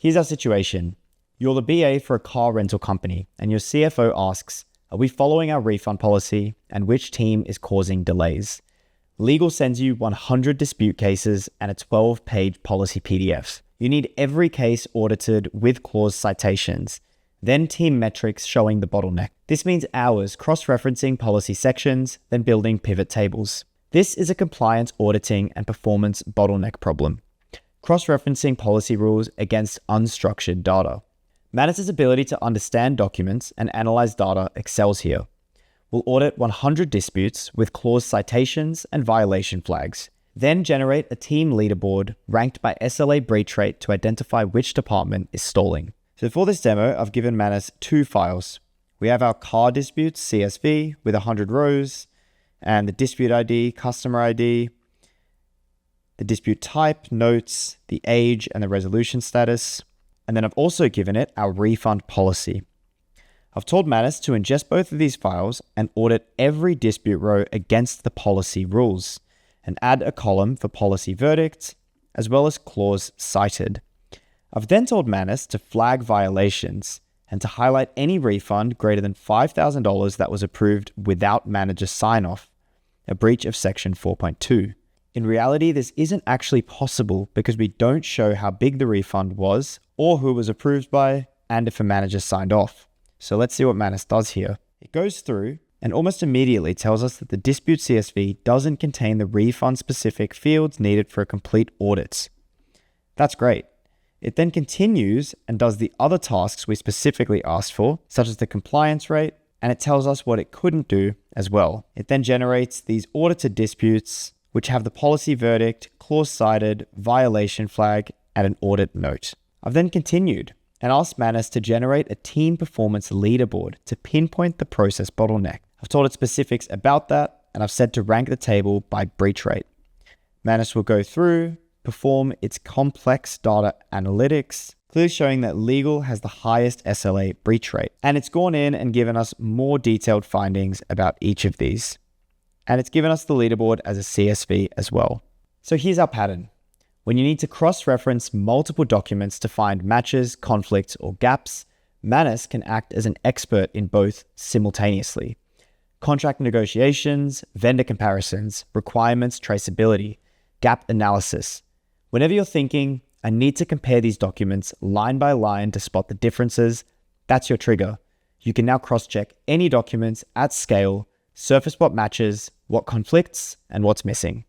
Here's our situation. You're the BA for a car rental company, and your CFO asks, are we following our refund policy, and which team is causing delays? Legal sends you 100 dispute cases and a 12-page policy PDF. You need every case audited with clause citations, then team metrics showing the bottleneck. This means hours cross-referencing policy sections, then building pivot tables. This is a compliance auditing and performance bottleneck problem. Cross-referencing policy rules against unstructured data. Manus' ability to understand documents and analyze data excels here. We'll audit 100 disputes with clause citations and violation flags, then generate a team leaderboard ranked by SLA breach rate to identify which department is stalling. So for this demo, I've given Manus 2 files. We have our car disputes CSV with 100 rows, and the dispute ID, customer ID, the dispute type, notes, the age, and the resolution status. And then I've also given it our refund policy. I've told Manus to ingest both of these files and audit every dispute row against the policy rules, and add a column for policy verdict, as well as clause cited. I've then told Manus to flag violations and to highlight any refund greater than $5,000 that was approved without manager sign-off, a breach of section 4.2. In reality, this isn't actually possible because we don't show how big the refund was or who it was approved by and if a manager signed off. So let's see what Manus does here. It goes through and almost immediately tells us that the dispute CSV doesn't contain the refund-specific fields needed for a complete audit. That's great. It then continues and does the other tasks we specifically asked for, such as the compliance rate, and it tells us what it couldn't do as well. It then generates these audited disputes, which have the policy verdict, clause cited, violation flag, and an audit note. I've then continued and asked Manus to generate a team performance leaderboard to pinpoint the process bottleneck. I've told it specifics about that, and I've said to rank the table by breach rate. Manus will go through, perform its complex data analytics, clearly showing that legal has the highest SLA breach rate. And it's gone in and given us more detailed findings about each of these. And it's given us the leaderboard as a CSV as well. So here's our pattern. When you need to cross-reference multiple documents to find matches, conflicts, or gaps, Manus can act as an expert in both simultaneously. Contract negotiations, vendor comparisons, requirements traceability, gap analysis. Whenever you're thinking, I need to compare these documents line by line to spot the differences, that's your trigger. You can now cross-check any documents at scale, surface what matches, what conflicts, and what's missing.